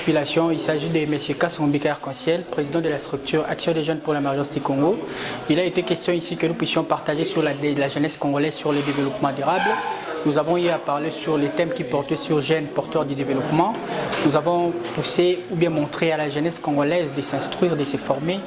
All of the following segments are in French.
population. Il s'agit de M. Kassombika Arc-en-Ciel, président de la structure Action des jeunes pour l'émergence du Congo. Il a été question ici que nous puissions partager sur la jeunesse congolaise sur le développement durable. Nous avons eu à parler sur les thèmes qui portaient sur jeunes porteurs du développement. Nous avons poussé ou bien montré à la jeunesse congolaise de s'instruire, de se former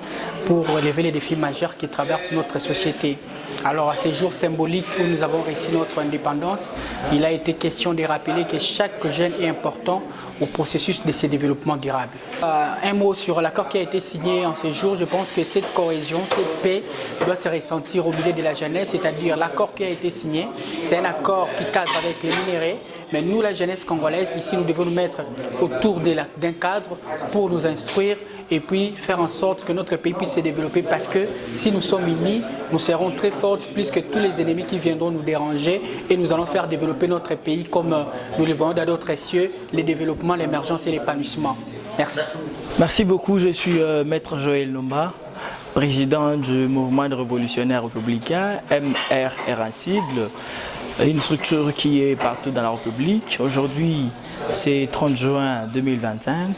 pour relever les défis majeurs qui traversent notre société. Alors à ces jours symboliques où nous avons réussi notre indépendance, il a été question de rappeler que chaque jeune est important au processus de ce développement durable. Un mot sur l'accord qui a été signé en ces jours. Je pense que cette cohésion, cette paix doit se ressentir au milieu de la jeunesse, c'est-à-dire l'accord qui a été signé, c'est un accord qui cadre avec les minéraux. Mais nous, la jeunesse congolaise, ici, nous devons nous mettre autour d'un cadre pour nous instruire et puis faire en sorte que notre pays puisse se développer parce que si nous sommes unis, nous serons très forts plus que tous les ennemis qui viendront nous déranger et nous allons faire développer notre pays comme nous le voyons dans d'autres cieux, le développement, l'émergence et l'épanouissement. Merci. Merci beaucoup, je suis Maître Joël Lomba, président du mouvement révolutionnaire républicain MRR, une structure qui est partout dans la République. Aujourd'hui, c'est 30 juin 2025.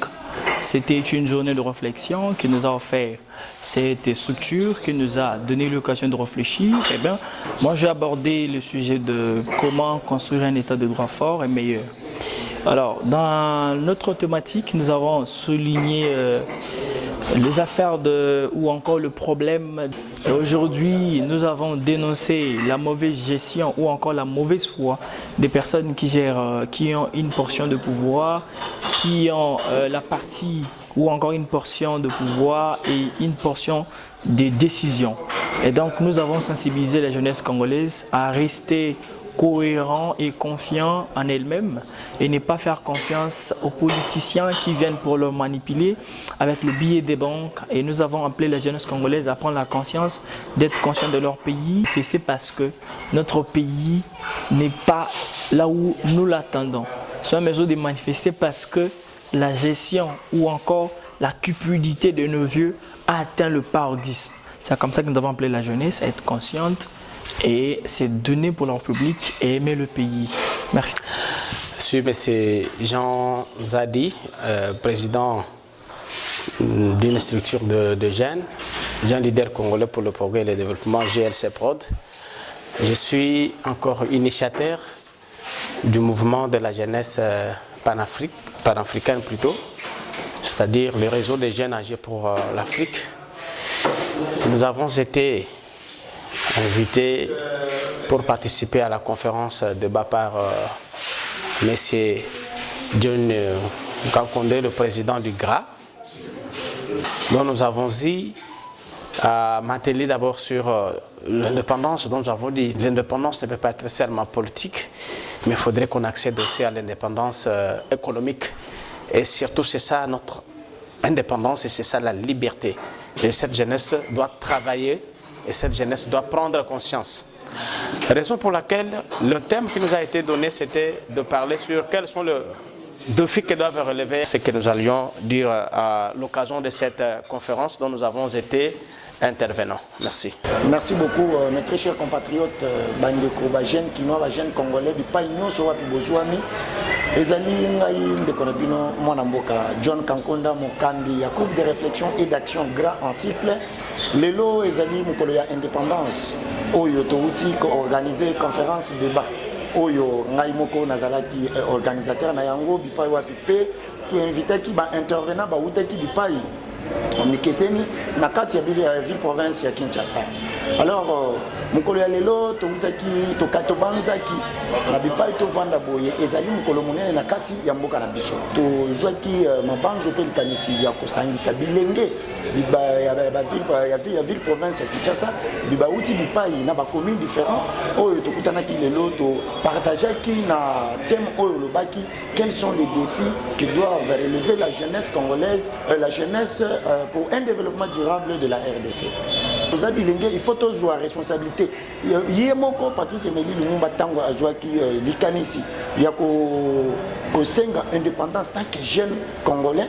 C'était une journée de réflexion que nous a offert cette structure, qui nous a donné l'occasion de réfléchir. Eh bien, moi, j'ai abordé le sujet de comment construire un état de droit fort et meilleur. Alors, dans notre thématique, nous avons souligné les affaires ou encore le problème. Aujourd'hui, nous avons dénoncé la mauvaise gestion ou encore la mauvaise foi des personnes qui gèrent, qui ont une portion de pouvoir, qui ont la partie ou encore une portion de pouvoir et une portion de décision. Et donc, nous avons sensibilisé la jeunesse congolaise à rester cohérent et confiant en elle-même et ne pas faire confiance aux politiciens qui viennent pour le manipuler avec le billet des banques. Et nous avons appelé la jeunesse congolaise à prendre la conscience d'être conscient de leur pays. Et c'est parce que notre pays n'est pas là où nous l'attendons. C'est une mesure de manifester parce que la gestion ou encore la cupidité de nos vieux a atteint le paroxysme. C'est comme ça que nous devons appeler la jeunesse à être consciente et c'est donner pour leur public et aimer le pays. Merci. Je suis M. Jean Zadi, président d'une structure de jeunes, jeune leader congolais pour le progrès et le développement, GLC Prod. Je suis encore initiateur du mouvement de la jeunesse panafricaine plutôt, c'est-à-dire le réseau des jeunes âgés pour l'Afrique. Nous avons été invité pour participer à la conférence de par M. John Kankonde, le président du GRA, dont nous avons dit à m'atteler d'abord sur l'indépendance, dont nous avons dit l'indépendance ne peut pas être seulement politique, mais il faudrait qu'on accède aussi à l'indépendance économique. Et surtout, c'est ça notre indépendance et c'est ça la liberté. Et cette jeunesse doit travailler et cette jeunesse doit prendre conscience. Raison pour laquelle le thème qui nous a été donné, c'était de parler sur quels sont les défis que doivent relever ce que nous allions dire à l'occasion de cette conférence dont nous avons été intervenants. Merci. Merci beaucoup, mes très chers compatriotes, Bandeko, Bajen, Kinois, Bajen, Congolais, du Paignon, Sowapi Bozouami, Ezali Ngaï, Ndekonabino, Mwanamboka, John Kankonda, Mokandi, à groupe de réflexion et d'action grand en cycle. Lelo, Ezali, Mukoloya Indépendance, Oyo Touti, organisé conférence débat. Oyo, Ngaï Moko, Nazalaki, organisateur, Nayango, Bipai Wapipe, qui invité qui va intervenir, Baouteki Bipai. Mikeseni na kati ya ville province ya Kinshasa. Alors mukolo ya lelo toutaki tokatobanzaki na bipai to vanda boye ezali mukolo monene na kati ya mboka na biso. Tozwaki mabanjo pe likanisi ya kosangisa bilenge ya ville province ya Kinshasa biba uti bipai na ba communes différents oyo tokutanaki lelo to partageaki na thème oyo lobaki quels sont les défis que doivent relever la jeunesse congolaise, la jeunesse pour un développement durable de la RDC. Il faut tous avoir responsabilité. Il y a mon corps, Patrice Emelie Lumumba Tango a joué qui l'ikanisi. Il y a qu'au Senga indépendance tant que jeune congolais.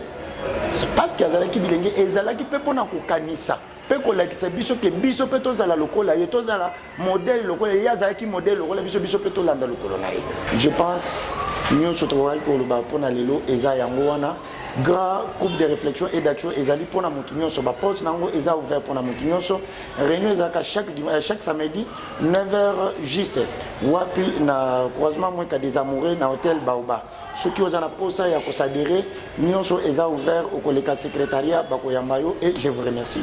C'est parce qu'il y a qui bilingue et zala qui peut prendre un kanisa. Peut qu'on like c'est biso que biso peut tous à la locola, il y a tous à la modèle locola, il y a zala qui modèle locola, biso peut tous landa locola. Je pense nous sommes pour le bas pour na lelo eza yango wana grand groupe de réflexion et d'action ezali pour la montignon sur poste nango eza ouvert pour la montignon so réunion ezaka chaque samedi 9h juste wapi na croisement moins des amoureux na hôtel Baoba ceux qui ont la poste ya ko s'adhérer nyonso eza ouvert au collègue secrétariat bakoyamba yo et je vous remercie.